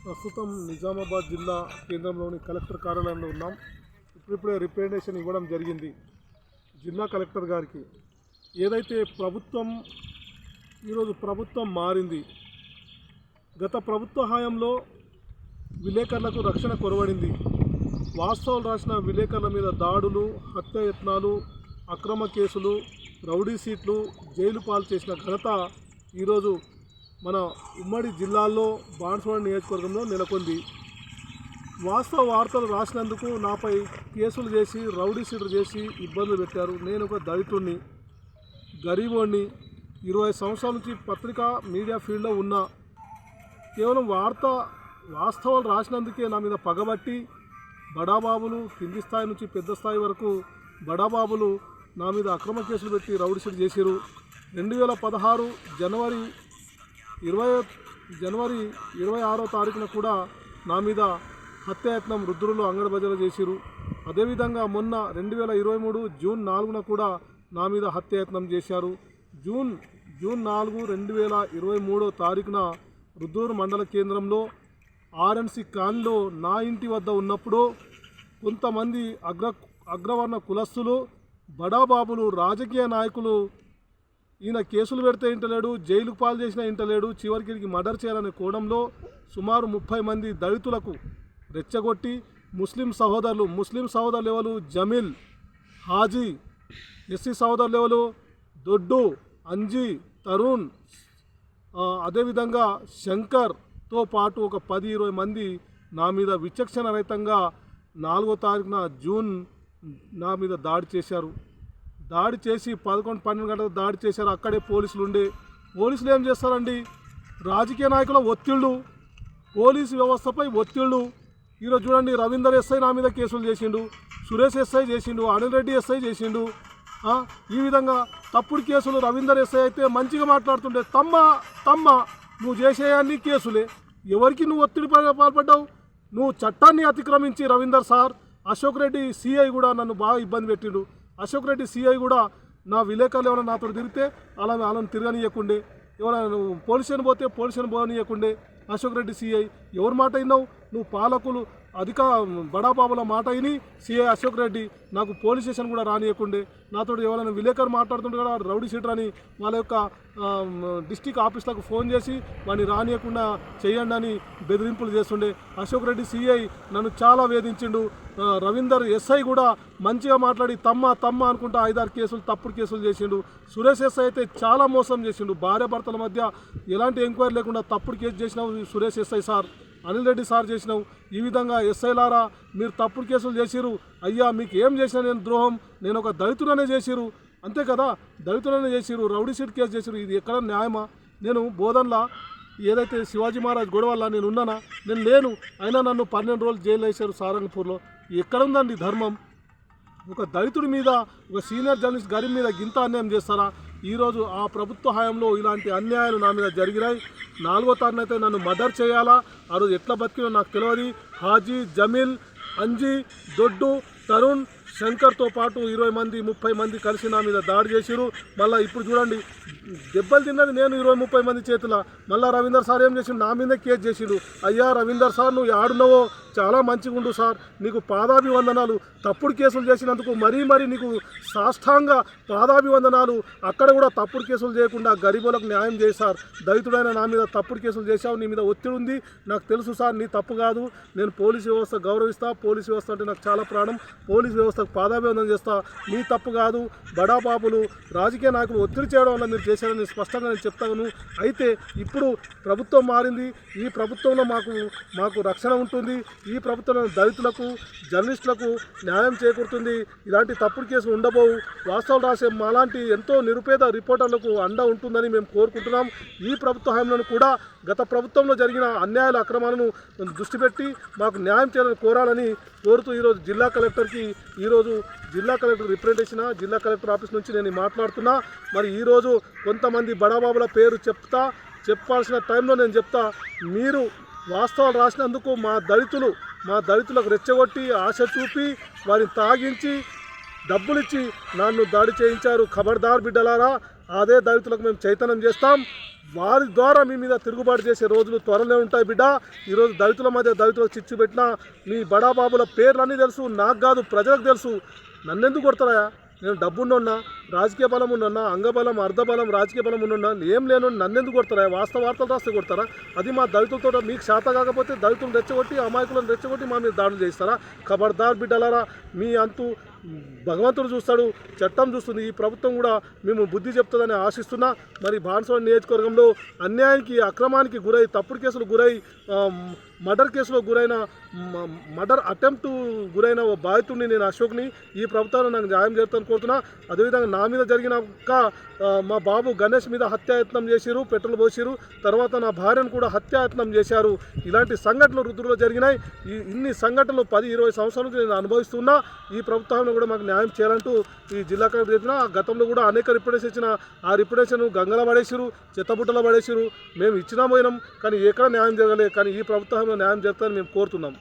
ప్రస్తుతం నిజామాబాద్ జిల్లా కేంద్రంలోని కలెక్టర్ కార్యాలయంలో ఉన్నాం. ఇప్పుడే రిప్రజెంటేషన్ ఇవ్వడం జరిగింది జిల్లా కలెక్టర్ గారికి. ఏదైతే ఈరోజు ప్రభుత్వం మారింది, గత ప్రభుత్వ హయాంలో విలేకరులకు రక్షణ కొరవడింది. వాస్తవాలు రాసిన విలేకరుల మీద దాడులు, హత్యాయత్నాలు, అక్రమ కేసులు, రౌడీ సీట్లు, జైలు పాలు చేసిన ఘనత ఈరోజు మన ఉమ్మడి జిల్లాల్లో బాన్సువాడ నియోజకవర్గంలో నెలకొంది. వాస్తవ వార్తలు రాసినందుకు నాపై కేసులు చేసి రౌడీ సీట్లు చేసి ఇబ్బందులు పెట్టారు. నేను ఒక దళితుడిని, గరీబోడిని, 20 సంవత్సరాల నుంచి పత్రికా మీడియా ఫీల్డ్లో ఉన్నా. కేవలం వాస్తవాలు రాసినందుకే నా మీద పగబట్టి బడాబాబులు కింది స్థాయి నుంచి పెద్ద స్థాయి వరకు బడాబాబులు నా మీద అక్రమ కేసులు పెట్టి రౌడీ షీట్ చేశారు. 2016 జనవరి 26వ తారీఖున కూడా నా మీద హత్యాయత్నం రుద్రులు అంగడిబజారు చేశారు. అదేవిధంగా మొన్న 2023 జూన్ 4న కూడా నా మీద హత్యాయత్నం చేశారు. జూన్ 4, 2023 తారీఖున రుద్రూరు మండల కేంద్రంలో ఆర్ఎన్సి కాన్లో నా ఇంటి వద్ద ఉన్నప్పుడు కొంతమంది అగ్రవర్ణ కులస్తులు, బడాబాబులు, రాజకీయ నాయకులు ఈయన కేసులు పెడితే ఇంటలేడు, జైలుకు పాలు చేసినా ఇంటలేడు, చివరికి మర్డర్ చేయాలనే కోణంలో సుమారు 30 మంది దళితులకు రెచ్చగొట్టి ముస్లిం సహోదరులు ఎవరు జమీల్, హాజీ, ఎస్సీ సహోదరులు ఎవరు దొడ్డు, అంజీ, తరుణ్, అదేవిధంగా శంకర్తో పాటు ఒక 10-20 మంది నా మీద విచక్షణ రహితంగా 4వ తారీఖున జూన్ నా మీద దాడి చేశారు. దాడి చేసి 11-12 గంటలకు దాడి చేశారు. అక్కడే పోలీసులు ఏం చేస్తారండి? రాజకీయ నాయకుల ఒత్తిళ్ళు, పోలీసు వ్యవస్థపై ఒత్తిళ్ళు. ఈరోజు చూడండి, రవీందర్ ఎస్ఐ నా మీద కేసులు చేసిండు, సురేష్ ఎస్ఐ చేసిండు, అనిల్ రెడ్డి ఎస్ఐ చేసిండు. ఈ విధంగా తప్పుడు కేసులు. రవీందర్ ఎస్ఐ అయితే మంచిగా మాట్లాడుతుంటే తమ్మ నువ్వు చేసేయాన్ని కేసులే. ఎవరికి నువ్వు ఒత్తిడి పాల్పడ్డావు? నువ్వు చట్టాన్ని అతిక్రమించి రవీందర్ సార్, అశోక్ రెడ్డి సిఐ కూడా నన్ను బాగా ఇబ్బంది పెట్టిండు. అశోక్ రెడ్డి సిఐ కూడా నా విలేకరులు ఏమైనా నాతో తిరిగితే వాళ్ళని తిరగనియకుండే, ఎవరైనా పోలీస్ స్టేషన్ పోతే పోలీస్ స్టేషన్ పోనీయకుండే. అశోక్ రెడ్డి సిఐ ఎవరి మాట అయినావు? నువ్వు పాలకులు బడాబాబుల మాట అయిని సిఐ అశోక్ రెడ్డి నాకు పోలీస్ స్టేషన్ కూడా రానియకుండే. నాతో ఎవరైనా విలేకరు మాట్లాడుతుంటే కూడా రౌడీ షీటర్ అని వాళ్ళ యొక్క డిస్టిక్ ఆఫీస్లకు ఫోన్ చేసి వాడిని రానియకుండా చేయండి అని బెదిరింపులు చేస్తుండే. అశోక్ రెడ్డి సిఐ నన్ను చాలా వేధించిండు. రవీందర్ ఎస్ఐ కూడా మంచిగా మాట్లాడి తమ్మ అనుకుంటా 5-6 కేసులు తప్పుడు కేసులు చేసిండు. సురేష్ ఎస్ఐ అయితే చాలా మోసం చేసిండు. భార్యాభర్తల మధ్య ఎలాంటి ఎంక్వైరీ లేకుండా తప్పుడు కేసు చేసినావు Suresh SI sir, Anil Reddy sir చేసినావు. ఈ విధంగా ఎస్ఐలారా మీరు తప్పుడు కేసులు చేసిరు. అయ్యా మీకు ఏం చేసినా నేను ద్రోహం, నేను ఒక దళితులనే చేసిరు, అంతే కదా, దళితులనే చేసిరు, రౌడీ షీట్ కేసు చేసిరు. ఇది ఎక్కడ న్యాయమా? నేను బోధన్లా ఏదైతే శివాజీ మహారాజ్ గొడవల్లా నేను ఉన్నానా? నేను లేను. అయినా నన్ను 12 రోజులు జైలు వేశారు సారంగపూర్లో. ఎక్కడ ఉందండి ధర్మం? ఒక దళితుడి మీద, ఒక సీనియర్ జర్నలిస్ట్ గరీబ్ మీద గింత అన్యాయం చేస్తారా? ఈరోజు ఆ ప్రభుత్వ హయాంలో ఇలాంటి అన్యాయాలు నా మీద జరిగినాయి. 4వ తారీఖున అయితే నన్ను మర్డర్ చేయాలా? ఆ రోజు ఎట్లా బతికినో నాకు తెలియదు. హాజీ, జమీల్, అంజీ, దొడ్డు, తరుణ్, శంకర్తో పాటు 20 మంది 30 మంది కలిసి నా మీద దాడి చేసిరు. మళ్ళీ ఇప్పుడు చూడండి, దెబ్బలు తిన్నది నేను 20-30 మంది చేతుల. మళ్ళీ రవీందర్ సార్ ఏం చేసిండు? నా మీదే కేసు చేసిండు. అయ్యా రవీందర్ సార్, నువ్వు ఆడున్నావో చాలా మంచిగా ఉండు సార్, నీకు పాదాభివందనాలు. తప్పుడు కేసులు చేసినందుకు మరీ నీకు సాష్టాంగ పాదాభివందనాలు. అక్కడ కూడా తప్పుడు కేసులు చేయకుండా గరీబులకు న్యాయం చేశారు. దళితుడైన నా మీద తప్పుడు కేసులు చేశావు, నీ మీద ఒత్తిడి ఉంది, నాకు తెలుసు సార్, నీ తప్పు కాదు. నేను పోలీసు వ్యవస్థ గౌరవిస్తా, పోలీసు వ్యవస్థ అంటే నాకు చాలా ప్రాణం, పోలీసు వ్యవస్థకు పాదాభివందనం చేస్తా. నీ తప్పు కాదు. బడాబాబులు, రాజకీయ నాయకులు ఒత్తిడి చేయడం వల్ల మీరు చేశారని స్పష్టంగా నేను చెప్తాను. అయితే ఇప్పుడు ప్రభుత్వం మారింది. ఈ ప్రభుత్వంలో మాకు రక్షణ ఉంటుంది. ఈ ప్రభుత్వం దళితులకు, జర్నలిస్టులకు న్యాయం చేకూరుతుంది. ఇలాంటి తప్పుడు కేసులు ఉండబోవు. వాస్తవాలు రాసే మాలాంటి ఎంతో నిరుపేద రిపోర్టర్లకు అండ ఉంటుందని మేము కోరుకుంటున్నాం. ఈ ప్రభుత్వ హయాంలో కూడా గత ప్రభుత్వంలో జరిగిన అన్యాయాల, అక్రమాలను దృష్టి పెట్టి మాకు న్యాయం చేయాలని కోరాలని కోరుతూ ఈరోజు జిల్లా కలెక్టర్ రిప్రజెంటేషన్ జిల్లా కలెక్టర్ ఆఫీస్ నుంచి నేను మాట్లాడుతున్నా. మరి ఈరోజు కొంతమంది బడాబాబుల పేరు చెప్పాల్సిన టైంలో నేను చెప్తా. మీరు వాస్తవాలు రాసినందుకు మా దళితులకు రెచ్చగొట్టి ఆశ చూపి వారిని తాగించి డబ్బులిచ్చి నన్ను దాడి చేయించారు. ఖబర్దార్ బిడ్డలారా, అదే దళితులకు మేము చైతన్యం చేస్తాం. వారి ద్వారా మీ మీద తిరుగుబాటు చేసే రోజులు త్వరలో ఉంటాయి బిడ్డ. ఈరోజు దళితుల మధ్య దళితులకు చిచ్చు పెట్టిన మీ బడాబాబుల పేర్లన్నీ తెలుసు, నాకు కాదు ప్రజలకు తెలుసు. నన్నెందుకు కొడతారా? నేను డబ్బున్నా, రాజకీయ బలం ఉన్నా, అంగబలం అర్ధబలం రాజకీయ బలం ఉన్నా, ఏం లేను నన్నెందుకు కొడతారా? వాస్తవ వార్తలు రాస్తే కొడతారా? అది మా దళితులతో మీకు శాత కాకపోతే దళితులను రెచ్చగొట్టి అమాయకులను రెచ్చగొట్టి మా మీద దాడులు చేస్తారా? ఖబర్దార్ బిడ్డలారా, మీ అంతు భగవంతుడు చూస్తాడు, చట్టం చూస్తుంది. ఈ ప్రభుత్వం కూడా మేము బుద్ధి చెప్తుందని ఆశిస్తున్నా. మరి బాన్సువాడ నియోజకవర్గంలో అన్యాయానికి అక్రమానికి గురై తప్పుడు కేసులు గురై మర్డర్ కేసులో గురైన మర్డర్ అటెంప్ట్ గురైన ఓ బాధితుడిని నేను అశోక్ని ఈ ప్రభుత్వాన్ని నాకు న్యాయం చేస్తాను కోరుతున్నా. అదేవిధంగా నా మీద జరిగినాక మా బాబు గణేష్ మీద హత్యాయత్నం చేసిరు, పెట్రోల్ పోసిరు, తర్వాత నా భార్యను కూడా హత్యాయత్నం చేశారు. ఇలాంటి సంఘటనలు రుద్రులో జరిగినాయి. ఇన్ని సంఘటనలు 10-20 సంవత్సరాల నుంచి నేను అనుభవిస్తున్నా. ఈ ప్రభుత్వాన్ని కూడా మాకు న్యాయం చేయాలంటూ ఈ జిల్లా కలెక్టర్ చెప్పిన గతంలో కూడా అనేక రిప్రజెంటేషన్ ఇచ్చిన ఆ రిప్రజెంటేషన్ గంగల పడేసిరు, చెత్తబుట్టలో పడేసిరు. మేము ఇచ్చినా పోయినాం కానీ ఎక్కడ న్యాయం జరగలేదు. కానీ ఈ ప్రభుత్వంలో న్యాయం జరుగుతుందని మేము కోరుతున్నాం.